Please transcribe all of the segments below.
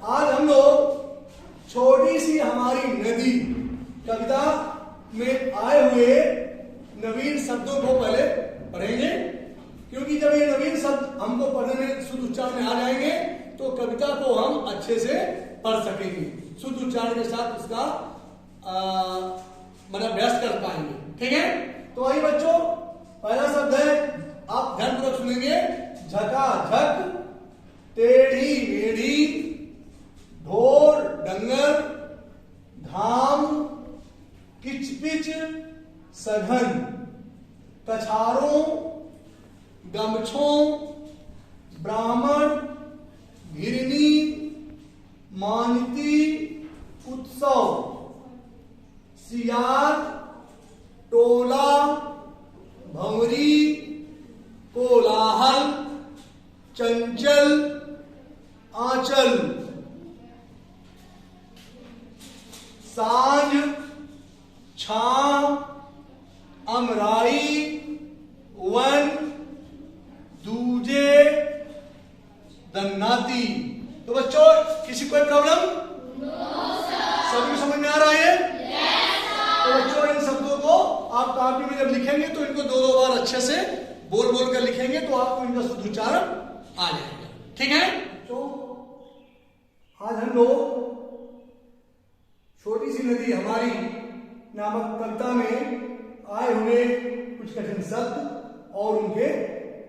आज हम लोग छोटी सी हमारी नदी कविता में आए हुए नवीन शब्दों को पहले पढ़ेंगे, क्योंकि जब ये नवीन शब्द हमको पढ़ने में शुद्ध उच्चारण में आ जाएंगे तो कविता को हम अच्छे से पढ़ सकेंगे, शुद्ध उच्चारण के साथ उसका मतलब अभ्यास कर पाएंगे। ठीक है, तो आइए बच्चों, पहला शब्द है, आप ध्यानपूर्वक सुनेंगे। झकाझक, टेढ़ी मेढ़ी, ढोर डंगर, धाम, किचपिच, सघन, कछारों, गमछों, ब्राह्मण, घिरनी, मानती, उत्सव, सियार, टोला, भंवरी, कोलाहल, चंचल, आंचल, सांझ, छांव, अमराई, वन, दूजे, दन्नाती। तो बच्चों, किसी कोई प्रॉब्लम? सभी को समझ में आ रहा है? तो बच्चों, इन शब्दों को आप कॉपी में जब लिखेंगे तो इनको दो दो बार अच्छे से बोल बोल कर लिखेंगे तो आपको इनका शुद्ध उच्चारण आ जाएगा। ठीक है, तो आज हम लोग छोटी सी नदी हमारी नामक कविता में आए हुए कुछ कठिन शब्द और उनके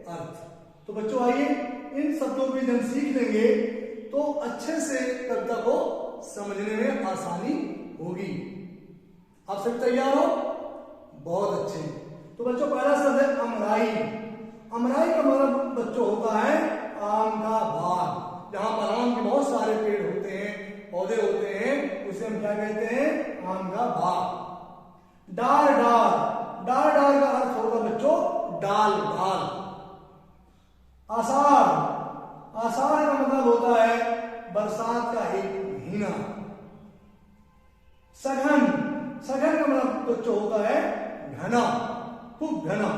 अर्थ। तो बच्चों आइए, इन शब्दों को जब सीख लेंगे तो अच्छे से कविता को समझने में आसानी होगी। आप सब तैयार हो? बहुत अच्छे। तो बच्चों, पहला शब्द है अमराई। अमराई का मतलब बच्चों होता है आम का बाग। जहां पर आम के बहुत सारे पेड़ होते हैं, पौधे होते हैं, उसे हम क्या कहते हैं? आम का बाग। डार डार, डार डार का अर्थ होगा बच्चों डाल डाल। आषाढ़, आषाढ़ का मतलब होता है बरसात का एक महीना। सघन, सघन का मतलब बच्चों होता है घना, खूब घना।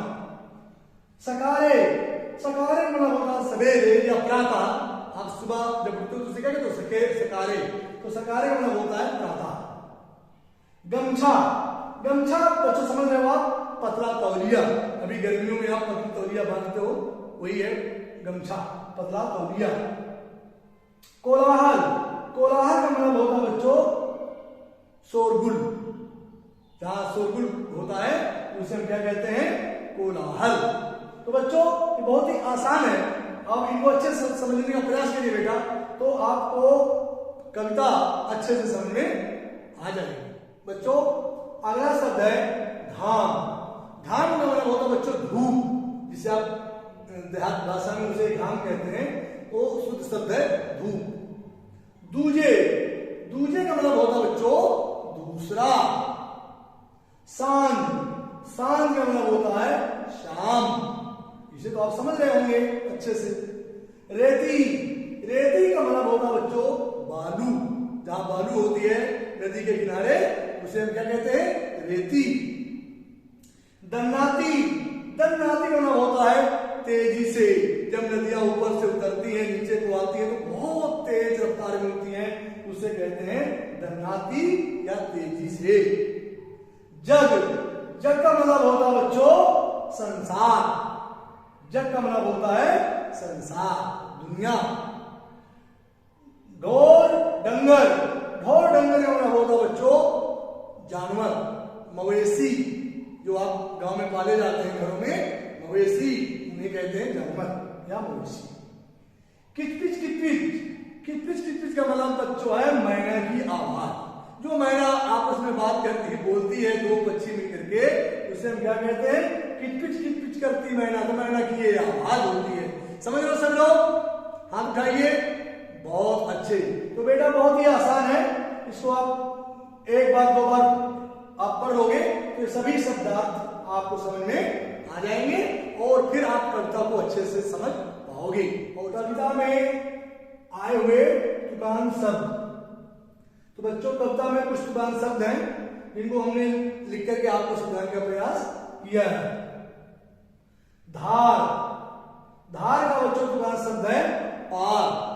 सकारे, सकारे का मतलब होता है सवेरे या प्रातः। आप सुबह जब उठते हो तो सीखेंगे तो सकारे, तो सकारे का मतलब होता है प्रातः। गमछा, गमछा बच्चों समझ रहे हो आप? पतला तौलिया। अभी गर्मियों में आप पतली तौलिया बांधते हो, वही है गमछा, पतला तौलिया। कोलाहल, कोलाहल का मतलब होता है बच्चों शोरगुल। जहां शोरगुल होता है उसे हम क्या कहते हैं? कोलाहल। तो बच्चों, ये बहुत ही आसान है, आप इनको अच्छे से समझने का प्रयास करिए बेटा, तो आपको कविता अच्छे से समझ में आ जाएगी। बच्चों, अगला शब्द है धाम। धाम का मतलब होता है बच्चों धूप, जिसे आप देहात भाषा में उसे घाम कहते हैं, वो शुद्ध शब्द है धूप। दूजे, दूजे का मतलब होता है बच्चों दूसरा। सांझ, सांझ का मतलब होता है शाम। इसे तो आप समझ रहे होंगे अच्छे से। रेती, रेती का मतलब होता है बच्चों बालू। जहां बालू होती है नदी के किनारे उसे हम क्या कहते हैं? रेती। दन्नाती, दन्नाती का मतलब होता है तेजी से। जब नदियां ऊपर से उतरती हैं नीचे को आती है तो बहुत तेज रफ्तार में होती हैं, उसे कहते हैं दन्नाती या तेजी से। जग, जग का मतलब होता है बच्चों संसार। जग का मतलब होता है संसार, दुनिया। ढोर डंगर, ढोर डंगर का मतलब होता है बच्चों जानवर, मवेशी। जो आप गांव में पाले जाते हैं घरों में, मवेशी, उन्हें कहते हैं जानवर या मवेशी। किचपिच, किचपिच, किचपिच, किचपिच का मतलब बच्चों है मैना की आवाज। जो मैना आपस में बात करती है, बोलती है, दो पक्षी मिलकर के, उसे हम क्या कहते हैं? किचपिच किचपिच करती मैना। तो मैना की ये आवाज होती है। समझ लो सब लोग? हाथ उठाइए। बहुत अच्छे। तो बेटा बहुत ही आसान है, इसको आप एक बार दो बार आप पढ़ लोगे तो सभी शब्दार्थ आपको समझ में आ जाएंगे और फिर आप कविता को अच्छे से समझ पाओगे। और कविता में आए हुए तुकान शब्द, तो बच्चों कविता में कुछ तुकान शब्द हैं जिनको हमने लिख करके आपको समझाने का प्रयास किया है। धार, धार का बच्चों तुकान शब्द है पार।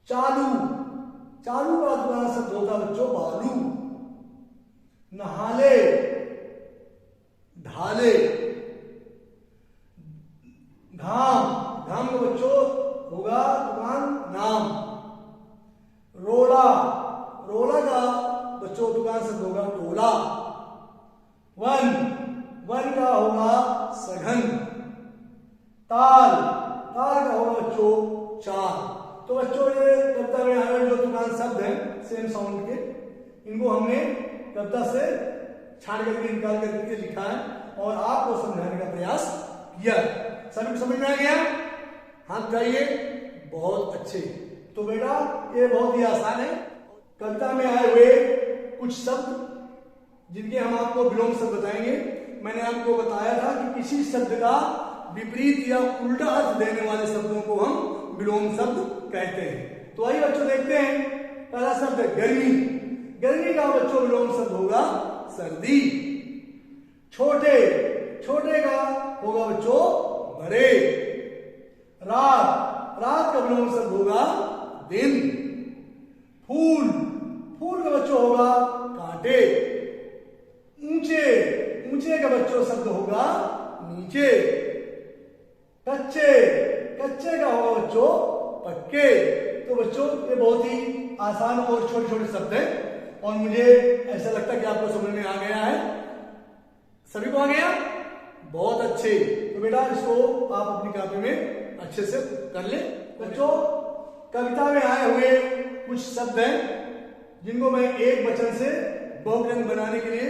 चालू, दुकान शब्द होता है बच्चों बालू। नहाले, ढाले। घाम, घाम का बच्चों होगा दुकान नाम। रोला, रोला का बच्चों दुकान शब्द होगा टोला। वन, वन का होगा सघन। ताल, ताल का होगा बच्चों चाल। तो बच्चों ये कविता में आए जो दुकान शब्द है सेम साउंड के, इनको हमने कविता से छाट करके निकाल करके लिखा है और आपको समझाने का प्रयास किया। सभी को समझ में आ गया? हाथ उठाइए। बहुत अच्छे। तो बेटा ये बहुत ही आसान है। कविता में आए हुए कुछ शब्द जिनके हम आपको विलोम शब्द बताएंगे। मैंने आपको बताया था कि किसी शब्द का विपरीत या उल्टा अर्थ देने वाले शब्दों को हम विलोम शब्द कहते हैं। तो आइए बच्चों देखते हैं। पहला शब्द है गर्मी। गर्मी का बच्चों विलोम शब्द होगा सर्दी। छोटे, छोटे का होगा बच्चों बड़े। रात, रात का विलोम शब्द होगा दिन। फूल, फूल का बच्चों होगा कांटे। ऊंचे, ऊंचे का बच्चों शब्द होगा नीचे। कच्चे, कच्चे का होगा बच्चों पक्के। तो बच्चों ये बहुत ही आसान और छोटे छोटे शब्द हैं और मुझे ऐसा लगता है कि आपको समझ में आ गया है। सभी को आ गया? बहुत अच्छे। तो बेटा इसको आप अपनी कॉपी में अच्छे से कर ले। बच्चों कविता में आए हुए कुछ शब्द हैं जिनको मैं एक वचन से बहुवचन बनाने के लिए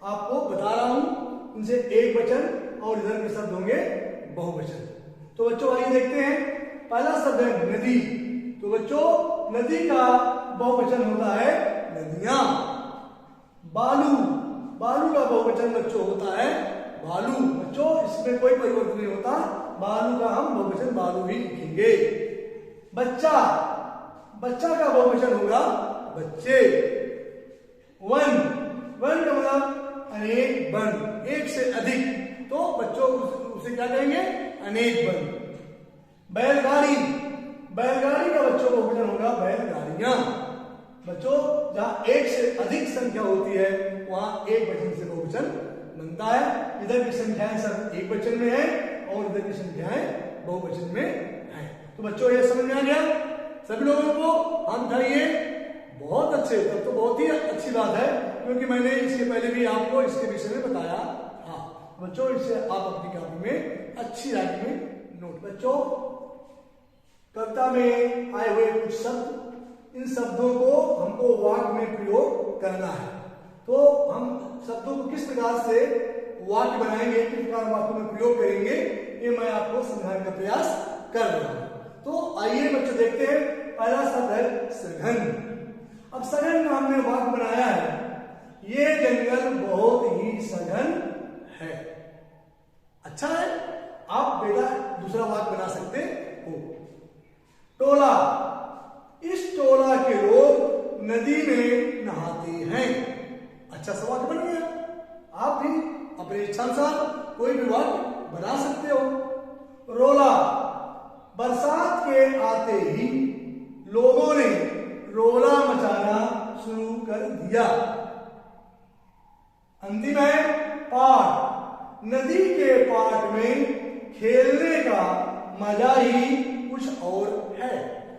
आपको बता रहा हूं। इनसे एक वचन और इधर के शब्द होंगे बहुवचन। तो बच्चों आइए देखते हैं। पहला शब्द है नदी। तो बच्चों नदी का बहुवचन होता है नदियां। बालू, बालू का बहुवचन बच्चों होता है बालू। बच्चों इसमें कोई परिवर्तन नहीं होता, बालू का हम बहुवचन बालू ही लिखेंगे। बच्चा, बच्चा का बहुवचन होगा बच्चे। वन, वन का मतलब अनेक वन, एक से अधिक। तो बच्चों उसे क्या कहेंगे? अनेक वन। बैलगाड़ी, बैलगाड़ी का बच्चों का वचन होगा बैलगाड़ियां। बच्चों जहां एक से अधिक संख्या होती है वहां एक वचन से बहुवचन बनता है। इधर की संख्याएं सब एक वचन में है और इधर की संख्याएं बहुवचन में है। तो बच्चों ये समझ में आ गया सभी लोगों को? हाथ उठाइए। बहुत अच्छे। तब तो बहुत ही अच्छी बात है क्योंकि मैंने इसके पहले भी आपको इसके विषय में बताया था। बच्चों इसे आप अपनी कॉपी में अच्छी राइटिंग में नोट। बच्चों कविता में आए हुए कुछ शब्द, इन शब्दों को हमको वाक्य में प्रयोग करना है। तो हम शब्दों को किस प्रकार से वाक्य बनाएंगे, किस प्रकार वाक्य में प्रयोग करेंगे, ये मैं आपको समझाने का प्रयास कर रहा हूं। तो आइए बच्चों देखते हैं। पहला शब्द है सघन। अब सघन का हमने वाक्य बनाया है, ये जंगल बहुत ही सघन है। अच्छा है। आप बेटा दूसरा वाक्य बना सकते हो। टोला, इस टोला के लोग नदी में नहाते हैं। अच्छा सा वाक्य बन गया। आप भी अपनी इच्छानुसार कोई भी वाक्य बना सकते हो। रोला, बरसात के आते ही लोगों ने रोला मचाना शुरू कर दिया। अंतिम है पाठ। नदी के पाठ में खेलने का मजा ही कुछ और है।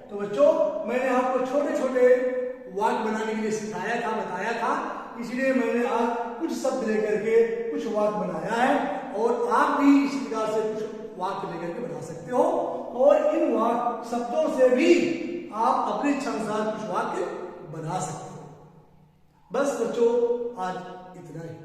तो बच्चों मैंने आपको छोटे छोटे वाक्य बनाने के लिए सिखाया था, बताया था, इसलिए मैंने आज कुछ शब्द लेकर के कुछ वाक्य बनाया है और आप भी इस प्रकार से कुछ वाक्य लेकर के बना सकते हो और इन वाक्य शब्दों से भी आप अपनी इच्छा अनुसार कुछ वाक्य बना सकते हो। बस बच्चों आज इतना ही।